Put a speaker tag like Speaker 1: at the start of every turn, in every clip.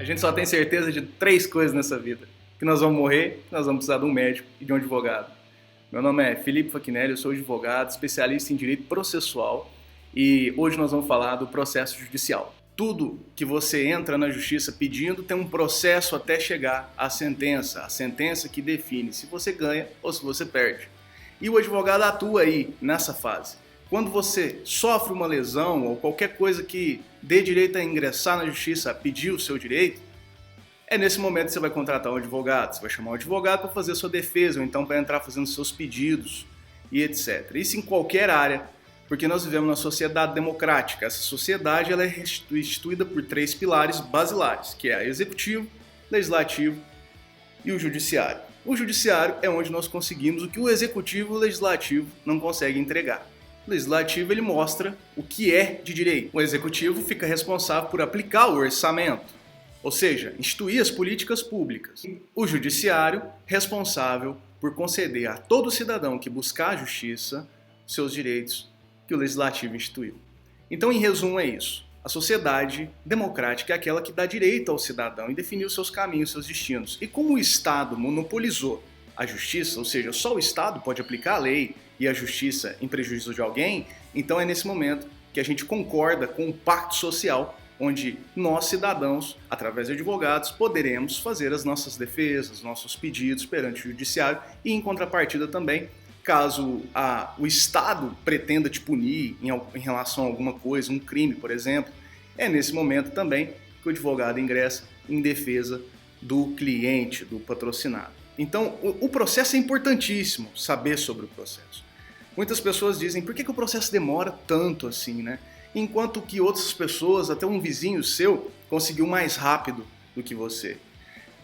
Speaker 1: gente só tem certeza de 3 coisas nessa vida: que nós vamos morrer, que nós vamos precisar de um médico e de um advogado. Meu nome é Felipe Fachinelli, eu sou advogado, especialista em direito processual e hoje nós vamos falar do processo judicial. Tudo que você entra na justiça pedindo tem um processo até chegar à sentença, a sentença que define se você ganha ou se você perde. E o advogado atua aí nessa fase. Quando você sofre uma lesão ou qualquer coisa que dê direito a ingressar na justiça, a pedir o seu direito, é nesse momento que você vai contratar um advogado, você vai chamar um advogado para fazer a sua defesa ou então para entrar fazendo seus pedidos e etc. Isso em qualquer área, porque nós vivemos numa sociedade democrática. Essa sociedade ela é instituída por 3 pilares basilares, que é o executivo, legislativo e o judiciário. O judiciário é onde nós conseguimos o que o executivo e o legislativo não conseguem entregar. O legislativo ele mostra o que é de direito. O executivo fica responsável por aplicar o orçamento, ou seja, instituir as políticas públicas. O judiciário responsável por conceder a todo cidadão que buscar a justiça seus direitos que o legislativo instituiu. Então, em resumo, é isso. A sociedade democrática é aquela que dá direito ao cidadão e definiu seus caminhos, seus destinos. E como o Estado monopolizou a justiça, ou seja, só o Estado pode aplicar a lei e a justiça em prejuízo de alguém, então é nesse momento que a gente concorda com um pacto social onde nós, cidadãos, através de advogados, poderemos fazer as nossas defesas, nossos pedidos perante o judiciário e, em contrapartida também, caso o Estado pretenda te punir em relação a alguma coisa, um crime, por exemplo, é nesse momento também que o advogado ingressa em defesa do cliente, do patrocinado. Então, o processo é importantíssimo, saber sobre o processo. Muitas pessoas dizem, por que o processo demora tanto assim, né? Enquanto que outras pessoas, até um vizinho seu, conseguiu mais rápido do que você.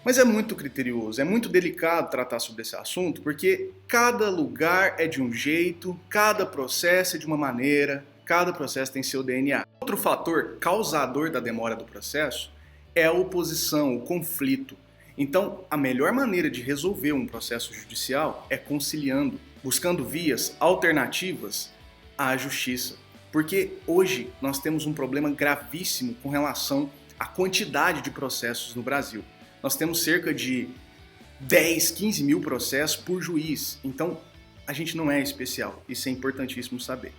Speaker 1: Mas é muito criterioso, é muito delicado tratar sobre esse assunto, porque cada lugar é de um jeito, cada processo é de uma maneira, cada processo tem seu DNA. Outro fator causador da demora do processo é a oposição, o conflito. Então, a melhor maneira de resolver um processo judicial é conciliando, buscando vias alternativas à justiça. Porque hoje nós temos um problema gravíssimo com relação à quantidade de processos no Brasil. Nós temos cerca de 10, 15 mil processos por juiz. Então, a gente não é especial. Isso é importantíssimo saber.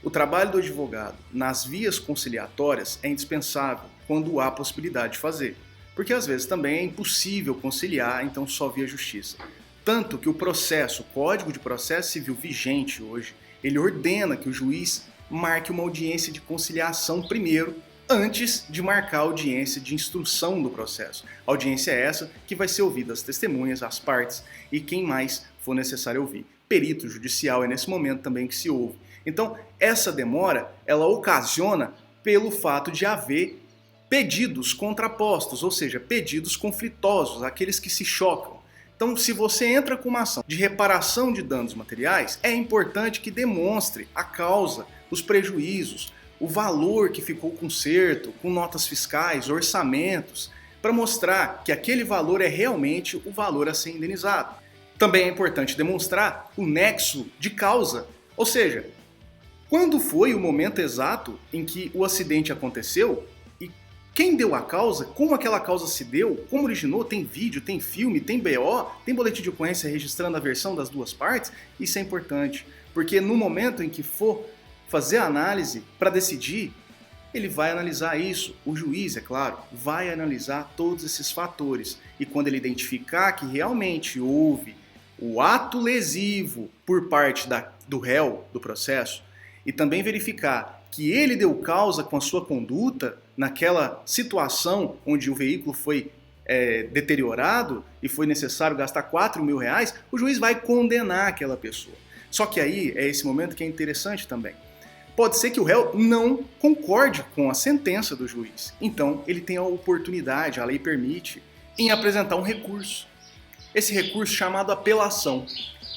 Speaker 1: O trabalho do advogado nas vias conciliatórias é indispensável quando há possibilidade de fazer. Porque às vezes também é impossível conciliar, então só via justiça. Tanto que o processo, o Código de Processo Civil vigente hoje, ele ordena que o juiz marque uma audiência de conciliação primeiro, antes de marcar a audiência de instrução do processo. A audiência é essa que vai ser ouvida as testemunhas, as partes e quem mais for necessário ouvir. Perito judicial é nesse momento também que se ouve. Então, essa demora, ela ocasiona pelo fato de haver pedidos contrapostos, ou seja, pedidos conflitosos, aqueles que se chocam. Então, se você entra com uma ação de reparação de danos materiais, é importante que demonstre a causa, os prejuízos, o valor que ficou com conserto, com notas fiscais, orçamentos, para mostrar que aquele valor é realmente o valor a ser indenizado. Também é importante demonstrar o nexo de causa, ou seja, quando foi o momento exato em que o acidente aconteceu e quem deu a causa, como aquela causa se deu, como originou, tem vídeo, tem filme, tem BO, tem boletim de ocorrência registrando a versão das duas partes. Isso é importante, porque no momento em que for fazer a análise para decidir, ele vai analisar isso. O juiz, é claro, vai analisar todos esses fatores. E quando ele identificar que realmente houve o ato lesivo por parte do réu do processo e também verificar que ele deu causa com a sua conduta naquela situação onde o veículo foi deteriorado e foi necessário gastar R$4.000, o juiz vai condenar aquela pessoa. Só que aí é esse momento que é interessante também. Pode ser que o réu não concorde com a sentença do juiz. Então, ele tem a oportunidade, a lei permite, em apresentar um recurso. Esse recurso chamado apelação.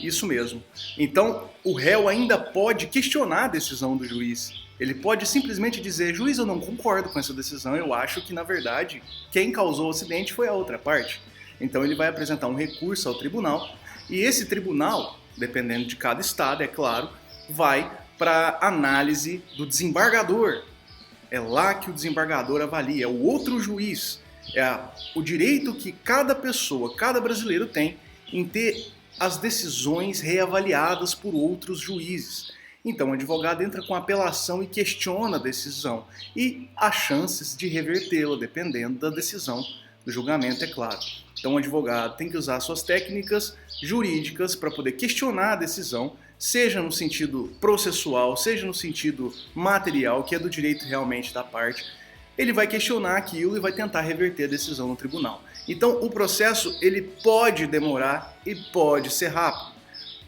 Speaker 1: Isso mesmo. Então, o réu ainda pode questionar a decisão do juiz. Ele pode simplesmente dizer, juiz, eu não concordo com essa decisão, eu acho que, na verdade, quem causou o acidente foi a outra parte. Então, ele vai apresentar um recurso ao tribunal, e esse tribunal, dependendo de cada estado, é claro, vai para análise do desembargador. É lá que o desembargador avalia, é o outro juiz. o direito que cada pessoa, cada brasileiro tem em ter as decisões reavaliadas por outros juízes. Então o advogado entra com apelação e questiona a decisão e há chances de revertê-la, dependendo da decisão do julgamento, é claro. Então o advogado tem que usar suas técnicas jurídicas para poder questionar a decisão, seja no sentido processual, seja no sentido material, que é do direito realmente da parte. Ele vai questionar aquilo e vai tentar reverter a decisão no tribunal. Então o processo ele pode demorar e pode ser rápido.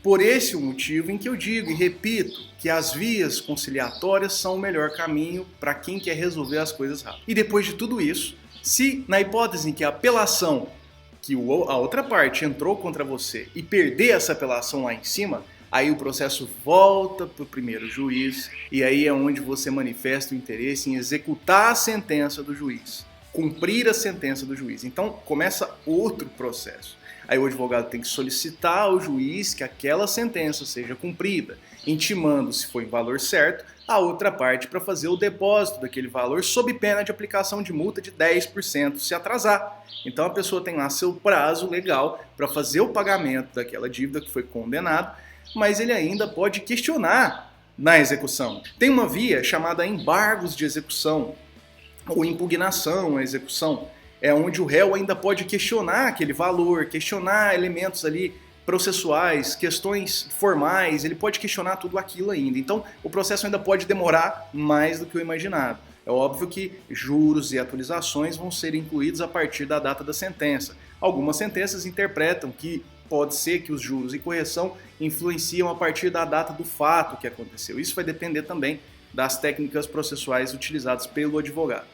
Speaker 1: Por esse o motivo em que eu digo e repito que as vias conciliatórias são o melhor caminho para quem quer resolver as coisas rápido. E depois de tudo isso, se na hipótese em que a apelação, que a outra parte entrou contra você e perder essa apelação lá em cima, aí o processo volta para o primeiro juiz e aí é onde você manifesta o interesse em executar a sentença do juiz, cumprir a sentença do juiz. Então começa outro processo. Aí o advogado tem que solicitar ao juiz que aquela sentença seja cumprida, intimando, se for em valor certo, a outra parte para fazer o depósito daquele valor sob pena de aplicação de multa de 10% se atrasar. Então a pessoa tem lá seu prazo legal para fazer o pagamento daquela dívida que foi condenado, mas ele ainda pode questionar na execução. Tem uma via chamada embargos de execução ou impugnação à execução, é onde o réu ainda pode questionar aquele valor, questionar elementos ali processuais, questões formais, ele pode questionar tudo aquilo ainda. Então o processo ainda pode demorar mais do que o imaginado. É óbvio que juros e atualizações vão ser incluídos a partir da data da sentença. Algumas sentenças interpretam que pode ser que os juros e correção influenciam a partir da data do fato que aconteceu. Isso vai depender também das técnicas processuais utilizadas pelo advogado.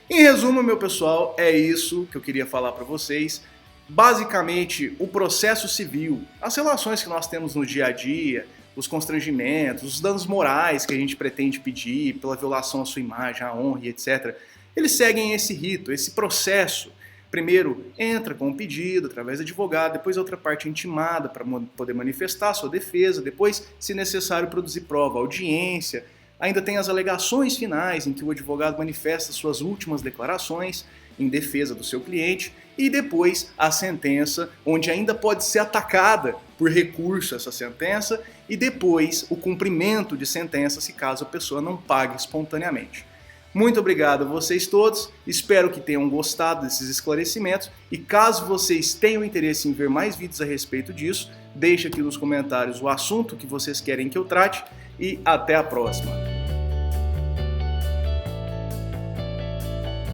Speaker 1: Em resumo, meu pessoal, é isso que eu queria falar para vocês. Basicamente, o processo civil, as relações que nós temos no dia a dia, os constrangimentos, os danos morais que a gente pretende pedir pela violação à sua imagem, à honra e etc., eles seguem esse rito, esse processo. Primeiro, entra com o pedido através do advogado, depois a outra parte é intimada para poder manifestar a sua defesa, depois, se necessário, produzir prova, audiência. Ainda tem as alegações finais, em que o advogado manifesta suas últimas declarações em defesa do seu cliente, e depois a sentença, onde ainda pode ser atacada por recurso essa sentença, e depois o cumprimento de sentença, se caso a pessoa não pague espontaneamente. Muito obrigado a vocês todos, espero que tenham gostado desses esclarecimentos, e caso vocês tenham interesse em ver mais vídeos a respeito disso, deixe aqui nos comentários o assunto que vocês querem que eu trate, e até a próxima!